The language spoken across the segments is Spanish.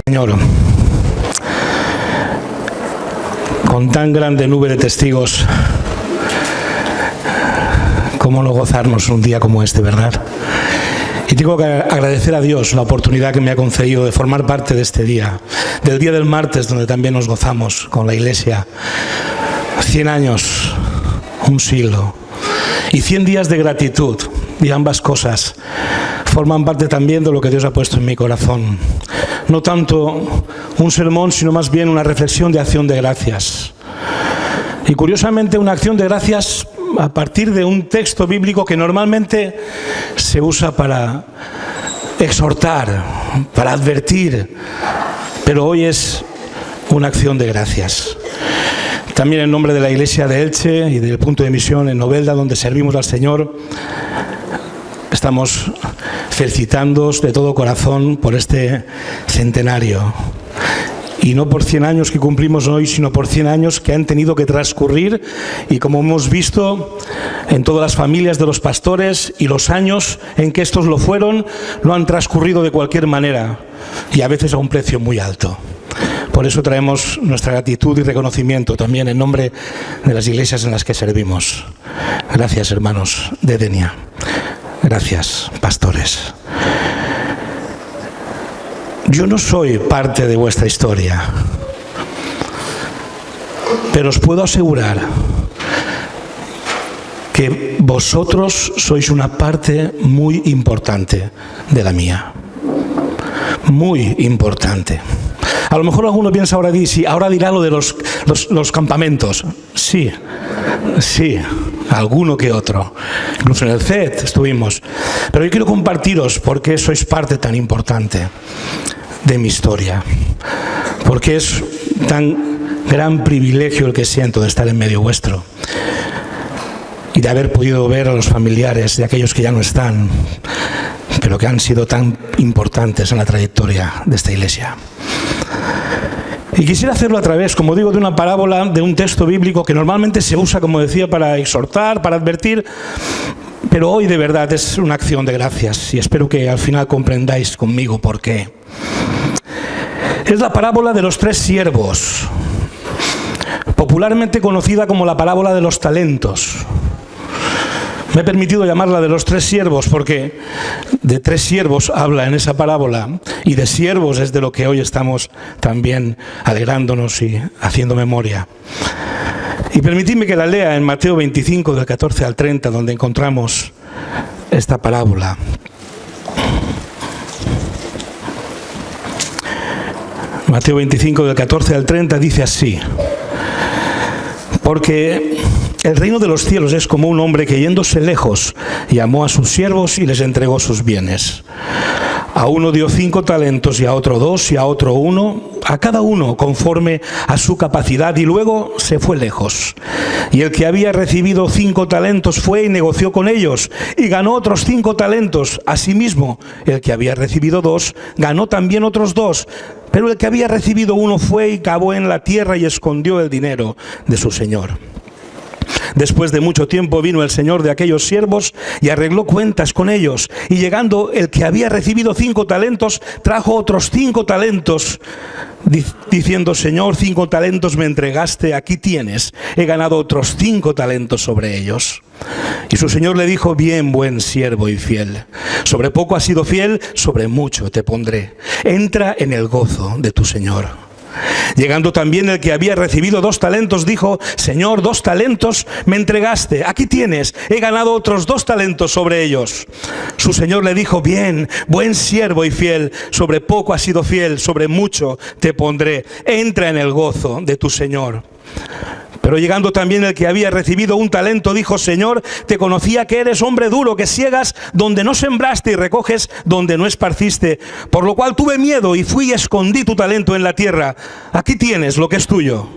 Señor, con tan grande nube de testigos, ¿cómo no gozarnos un día como este, verdad? Y tengo que agradecer a Dios la oportunidad que me ha concedido de formar parte de este día, del día del martes, donde también nos gozamos con la Iglesia. 100 años, un siglo y 100 días de gratitud, y ambas cosas forman parte también de lo que Dios ha puesto en mi corazón. No tanto un sermón, sino más bien una reflexión de acción de gracias. Y curiosamente una acción de gracias a partir de un texto bíblico que normalmente se usa para exhortar, para advertir, pero hoy es una acción de gracias. También en nombre de la Iglesia de Elche y del punto de misión en Novelda, donde servimos al Señor, estamos felicitándoos de todo corazón por este centenario. Y no por 100 años que cumplimos hoy, sino por 100 años que han tenido que transcurrir. Y como hemos visto en todas las familias de los pastores, y los años en que estos lo fueron, no han transcurrido de cualquier manera, y a veces a un precio muy alto. Por eso traemos nuestra gratitud y reconocimiento también en nombre de las iglesias en las que servimos. Gracias, hermanos de Denia. Gracias, pastores. Yo no soy parte de vuestra historia, pero os puedo asegurar que vosotros sois una parte muy importante de la mía. Muy importante. A lo mejor alguno piensa ahora dirá lo de los campamentos. Sí, alguno que otro. Incluso en el CED estuvimos. Pero yo quiero compartiros por qué sois parte tan importante de mi historia. Porque es tan gran privilegio el que siento de estar en medio vuestro. Y de haber podido ver a los familiares de aquellos que ya no están, pero que han sido tan importantes en la trayectoria de esta iglesia. Y quisiera hacerlo a través, como digo, de una parábola, de un texto bíblico que normalmente se usa, como decía, para exhortar, para advertir, pero hoy de verdad es una acción de gracias y espero que al final comprendáis conmigo por qué. Es la parábola de los 3 siervos, popularmente conocida como la parábola de los talentos. Me he permitido llamarla de los 3 siervos porque de 3 siervos habla en esa parábola, y de siervos es de lo que hoy estamos también alegrándonos y haciendo memoria. Y permitidme que la lea en Mateo 25, del 14 al 30, donde encontramos esta parábola. Mateo 25, del 14 al 30 dice así: porque el reino de los cielos es como un hombre que, yéndose lejos, llamó a sus siervos y les entregó sus bienes. A uno dio 5 talentos, y a otro 2, y a otro 1, a cada uno conforme a su capacidad, y luego se fue lejos. Y el que había recibido 5 talentos fue y negoció con ellos, y ganó otros 5 talentos. Asimismo, el que había recibido 2, ganó también otros 2. Pero el que había recibido 1 fue y cavó en la tierra y escondió el dinero de su señor. Después de mucho tiempo vino el señor de aquellos siervos y arregló cuentas con ellos. Y llegando el que había recibido 5 talentos, trajo otros 5 talentos, diciendo: Señor, 5 talentos me entregaste, aquí tienes, he ganado otros 5 talentos sobre ellos. Y su señor le dijo: bien, buen siervo y fiel. Sobre poco has sido fiel, sobre mucho te pondré. Entra en el gozo de tu señor. Llegando también el que había recibido 2 talentos, dijo: Señor, 2 talentos me entregaste, aquí tienes, he ganado otros 2 talentos sobre ellos. Su señor le dijo: bien, buen siervo y fiel, sobre poco has sido fiel, sobre mucho te pondré. Entra en el gozo de tu señor. Pero llegando también el que había recibido 1 talento, dijo: Señor, te conocía que eres hombre duro, que siegas donde no sembraste y recoges donde no esparciste. Por lo cual tuve miedo y fui y escondí tu talento en la tierra. Aquí tienes lo que es tuyo.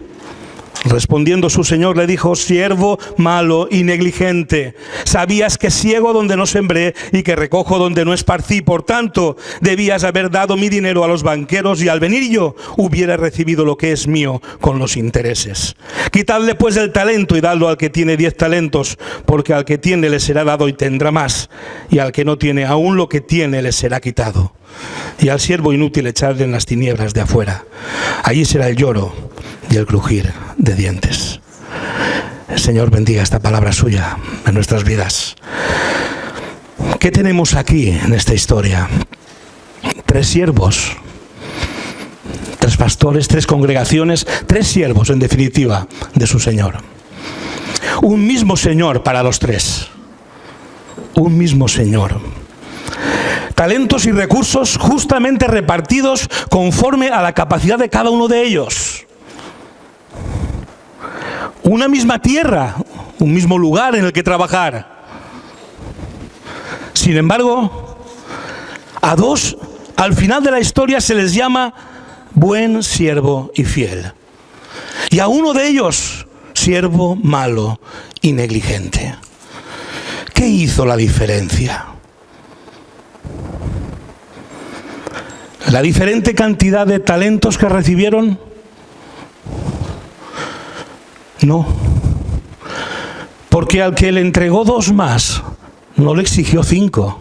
Respondiendo su señor le dijo: siervo malo y negligente, sabías que siego donde no sembré y que recojo donde no esparcí. Por tanto, debías haber dado mi dinero a los banqueros, y al venir yo hubiera recibido lo que es mío con los intereses. Quitadle pues el talento y dadlo al que tiene 10 talentos, porque al que tiene le será dado y tendrá más, y al que no tiene, aún lo que tiene le será quitado. y al siervo inútil echarle en las tinieblas de afuera. Allí será el lloro y el crujir de dientes. El Señor bendiga esta palabra suya en nuestras vidas. ¿Qué tenemos aquí en esta historia? 3 siervos, 3 pastores, 3 congregaciones, 3 siervos en definitiva de su Señor. Un mismo Señor para los 3. Un mismo Señor. Talentos y recursos justamente repartidos conforme a la capacidad de cada uno de ellos. Una misma tierra, un mismo lugar en el que trabajar. Sin embargo, a 2, al final de la historia se les llama buen siervo y fiel. Y a uno de ellos, siervo malo y negligente. ¿Qué hizo la diferencia? ¿La diferente cantidad de talentos que recibieron? No. Porque al que le entregó 2 más, no le exigió 5.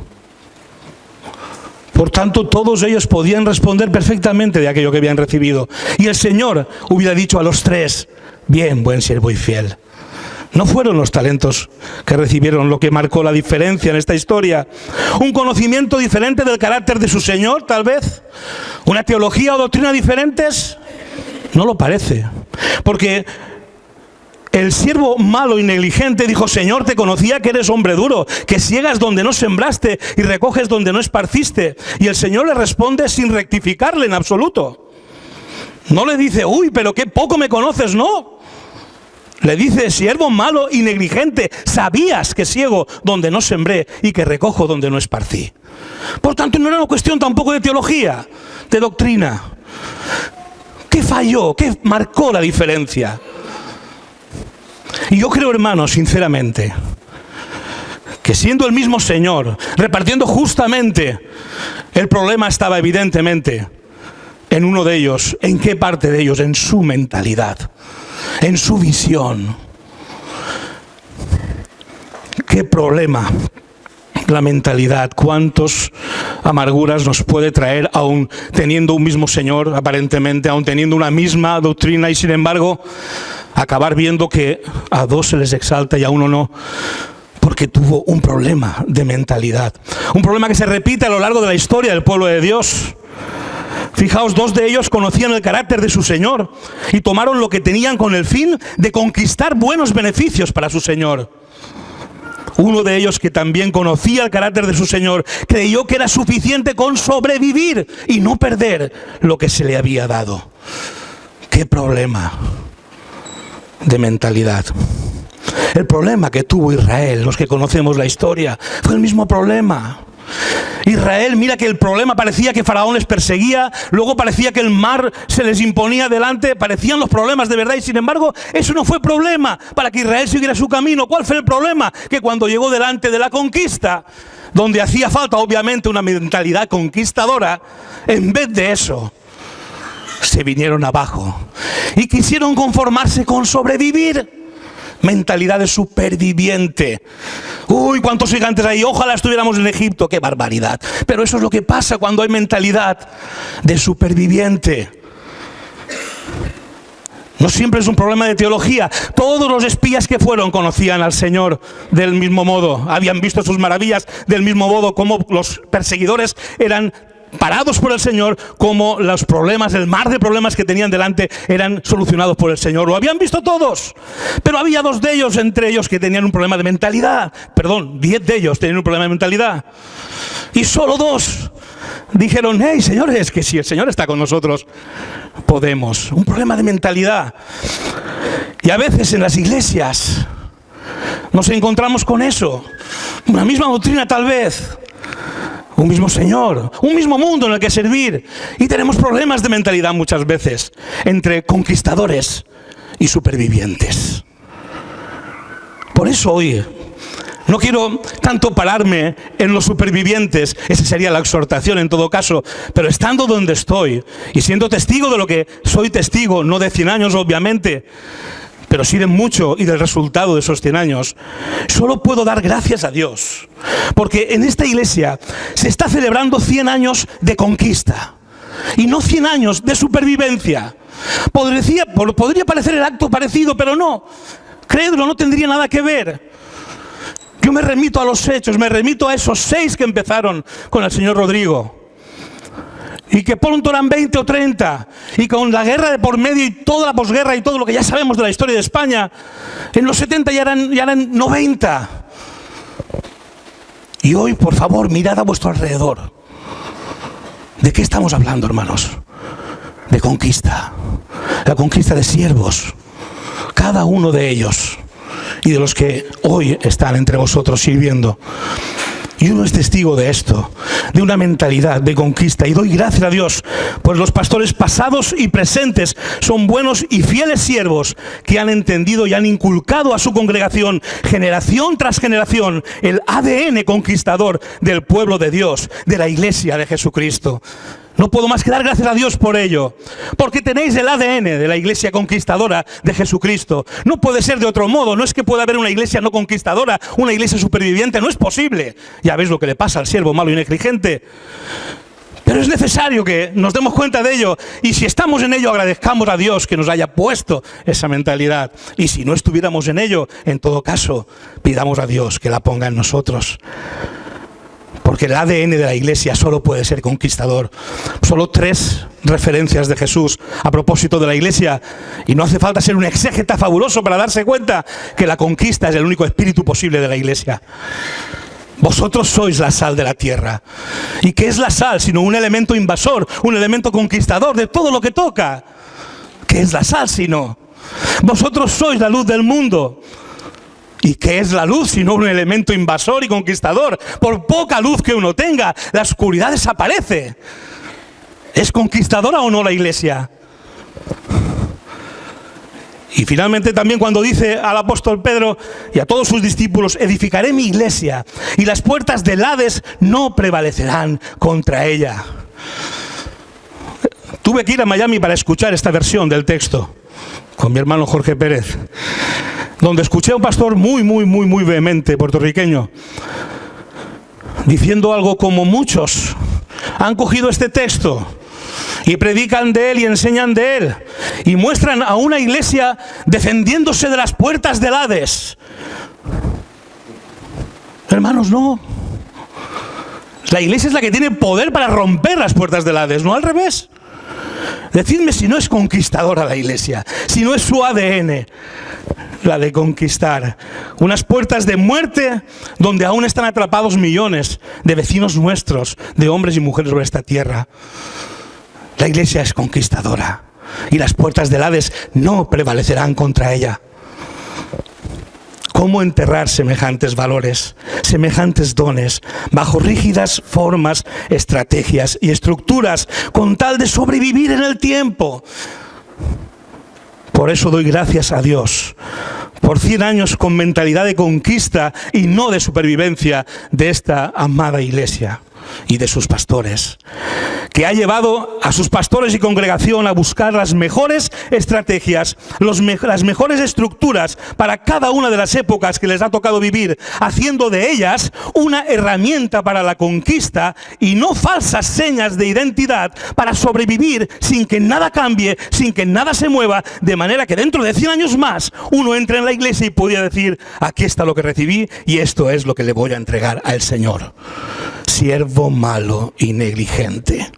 Por tanto, todos ellos podían responder perfectamente de aquello que habían recibido. Y el Señor hubiera dicho a los 3, bien, buen siervo y fiel. No fueron los talentos que recibieron lo que marcó la diferencia en esta historia. Un conocimiento diferente del carácter de su Señor, tal vez. Una teología o doctrina diferentes. No lo parece. Porque el siervo malo y negligente dijo, Señor, te conocía que eres hombre duro, que siegas donde no sembraste y recoges donde no esparciste. Y el Señor le responde sin rectificarle en absoluto. No le dice, uy, pero qué poco me conoces, no. Le dice, siervo malo y negligente, sabías que siego donde no sembré y que recojo donde no esparcí. Por tanto, no era una cuestión tampoco de teología, de doctrina. ¿Qué falló? ¿Qué marcó la diferencia? Y yo creo, hermanos, sinceramente, que siendo el mismo Señor, repartiendo justamente, el problema estaba evidentemente en uno de ellos. ¿En qué parte de ellos? En su mentalidad, en su visión. ¿Qué problema? La mentalidad. ¿Cuántas amarguras nos puede traer aún teniendo un mismo Señor, aparentemente, aún teniendo una misma doctrina y sin embargo acabar viendo que a 2 se les exalta y a uno no? Porque tuvo un problema de mentalidad. Un problema que se repite a lo largo de la historia del pueblo de Dios. Fijaos, 2 de ellos conocían el carácter de su Señor y tomaron lo que tenían con el fin de conquistar buenos beneficios para su Señor. Uno de ellos, que también conocía el carácter de su Señor, creyó que era suficiente con sobrevivir y no perder lo que se le había dado. ¡Qué problema de mentalidad! El problema que tuvo Israel, los que conocemos la historia, fue el mismo problema. Israel, mira que el problema parecía que Faraón les perseguía, luego parecía que el mar se les imponía delante, parecían los problemas de verdad y sin embargo eso no fue problema para que Israel siguiera su camino. ¿Cuál fue el problema? Que cuando llegó delante de la conquista, donde hacía falta obviamente una mentalidad conquistadora, en vez de eso, se vinieron abajo y quisieron conformarse con sobrevivir. Mentalidad de superviviente. Uy, cuántos gigantes hay, ojalá estuviéramos en Egipto, qué barbaridad. Pero eso es lo que pasa cuando hay mentalidad de superviviente. No siempre es un problema de teología. Todos los espías que fueron conocían al Señor del mismo modo, habían visto sus maravillas del mismo modo, como los perseguidores eran parados por el Señor, como los problemas, el mar de problemas que tenían delante eran solucionados por el Señor. Lo habían visto todos, pero había 2 de ellos, entre ellos, que tenían un problema de mentalidad. 10 de ellos tenían un problema de mentalidad. Y solo 2 dijeron, hey, señores, que si el Señor está con nosotros, podemos. Un problema de mentalidad. Y a veces en las iglesias nos encontramos con eso. Una misma doctrina tal vez. Un mismo Señor, un mismo mundo en el que servir. Y tenemos problemas de mentalidad muchas veces entre conquistadores y supervivientes. Por eso hoy no quiero tanto pararme en los supervivientes, esa sería la exhortación en todo caso, pero estando donde estoy y siendo testigo de lo que soy testigo, no de 100 años obviamente, pero sí de mucho y del resultado de esos 100 años, solo puedo dar gracias a Dios. Porque en esta iglesia se está celebrando 100 años de conquista y no 100 años de supervivencia. Podría parecer el acto parecido, pero no. Créedlo, no tendría nada que ver. Yo me remito a los hechos, me remito a esos 6 que empezaron con el señor Rodrigo. Y que pronto eran 20 o 30. Y con la guerra de por medio y toda la posguerra y todo lo que ya sabemos de la historia de España, en los 70 ya eran 90. Y hoy, por favor, mirad a vuestro alrededor. ¿De qué estamos hablando, hermanos? De conquista. La conquista de siervos. Cada uno de ellos. Y de los que hoy están entre vosotros sirviendo. Y uno es testigo de esto, de una mentalidad de conquista. Y doy gracias a Dios, pues los pastores pasados y presentes son buenos y fieles siervos que han entendido y han inculcado a su congregación, generación tras generación, el ADN conquistador del pueblo de Dios, de la iglesia de Jesucristo. No puedo más que dar gracias a Dios por ello, porque tenéis el ADN de la iglesia conquistadora de Jesucristo. No puede ser de otro modo. No es que pueda haber una iglesia no conquistadora, una iglesia superviviente. No es posible. Ya veis lo que le pasa al siervo malo y negligente. Pero es necesario que nos demos cuenta de ello. Y si estamos en ello, agradezcamos a Dios que nos haya puesto esa mentalidad. Y si no estuviéramos en ello, en todo caso, pidamos a Dios que la ponga en nosotros. Porque el ADN de la iglesia solo puede ser conquistador. Solo 3 referencias de Jesús a propósito de la iglesia. Y no hace falta ser un exégeta fabuloso para darse cuenta que la conquista es el único espíritu posible de la iglesia. Vosotros sois la sal de la tierra. ¿Y qué es la sal? Sino un elemento invasor, un elemento conquistador de todo lo que toca. ¿Qué es la sal sino? Vosotros sois la luz del mundo. ¿Y qué es la luz sino un elemento invasor y conquistador? Por poca luz que uno tenga, la oscuridad desaparece. ¿Es conquistadora o no la iglesia? Y finalmente también cuando dice al apóstol Pedro y a todos sus discípulos, edificaré mi iglesia y las puertas del Hades no prevalecerán contra ella. Tuve que ir a Miami para escuchar esta versión del texto con mi hermano Jorge Pérez, donde escuché a un pastor muy vehemente, puertorriqueño, diciendo algo como: muchos han cogido este texto y predican de él y enseñan de él y muestran a una iglesia defendiéndose de las puertas del Hades. Hermanos, no. La iglesia es la que tiene poder para romper las puertas del Hades, no al revés. Decidme si no es conquistadora la iglesia, si no es su ADN la de conquistar. Unas puertas de muerte donde aún están atrapados millones de vecinos nuestros, de hombres y mujeres sobre esta tierra. La iglesia es conquistadora y las puertas del Hades no prevalecerán contra ella. ¿Cómo enterrar semejantes valores, semejantes dones, bajo rígidas formas, estrategias y estructuras, con tal de sobrevivir en el tiempo? Por eso doy gracias a Dios, por 100 años con mentalidad de conquista y no de supervivencia de esta amada iglesia y de sus pastores, que ha llevado a sus pastores y congregación a buscar las mejores estrategias, las mejores estructuras para cada una de las épocas que les ha tocado vivir, haciendo de ellas una herramienta para la conquista y no falsas señas de identidad para sobrevivir sin que nada cambie, sin que nada se mueva, de manera que dentro de 100 años más uno entre en la iglesia y pudiera decir: aquí está lo que recibí y esto es lo que le voy a entregar al Señor. Siervo malo y negligente.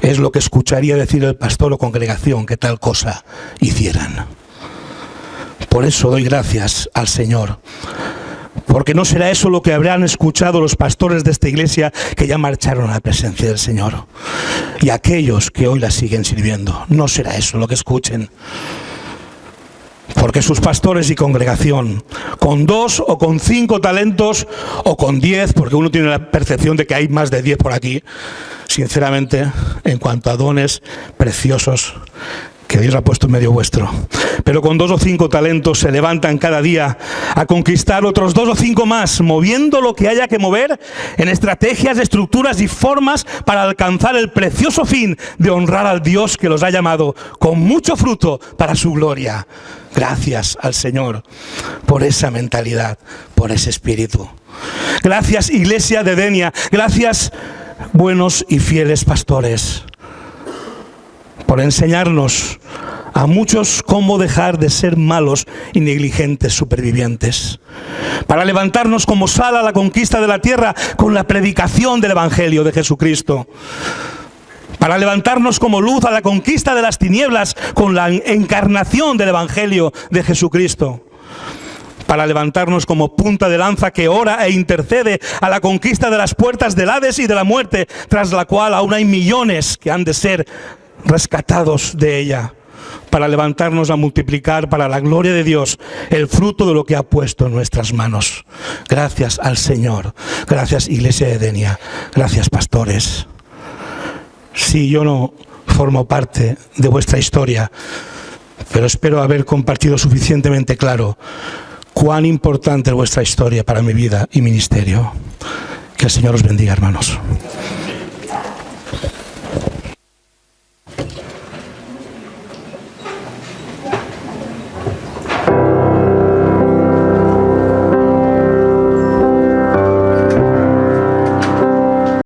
Es lo que escucharía decir el pastor o congregación que tal cosa hicieran. Por eso doy gracias al Señor, porque no será eso lo que habrán escuchado los pastores de esta iglesia que ya marcharon a la presencia del Señor, y aquellos que hoy la siguen sirviendo. No será eso lo que escuchen. Porque sus pastores y congregación, con 2 o con 5 talentos o con 10, porque uno tiene la percepción de que hay más de 10 por aquí, sinceramente, en cuanto a dones preciosos, que Dios ha puesto en medio vuestro, pero con 2 o 5 talentos se levantan cada día a conquistar otros 2 o 5 más, moviendo lo que haya que mover en estrategias, estructuras y formas para alcanzar el precioso fin de honrar al Dios que los ha llamado con mucho fruto para su gloria. Gracias al Señor por esa mentalidad, por ese espíritu. Gracias, Iglesia de Denia. Gracias, buenos y fieles pastores, por enseñarnos a muchos cómo dejar de ser malos y negligentes supervivientes, para levantarnos como sal a la conquista de la tierra con la predicación del Evangelio de Jesucristo, para levantarnos como luz a la conquista de las tinieblas con la encarnación del Evangelio de Jesucristo, para levantarnos como punta de lanza que ora e intercede a la conquista de las puertas del Hades y de la muerte, tras la cual aún hay millones que han de ser rescatados de ella, para levantarnos a multiplicar para la gloria de Dios el fruto de lo que ha puesto en nuestras manos. Gracias al Señor. Gracias, Iglesia de Denia. Gracias, pastores. Sí, yo no formo parte de vuestra historia, pero espero haber compartido suficientemente claro cuán importante es vuestra historia para mi vida y ministerio. Que el Señor os bendiga, hermanos.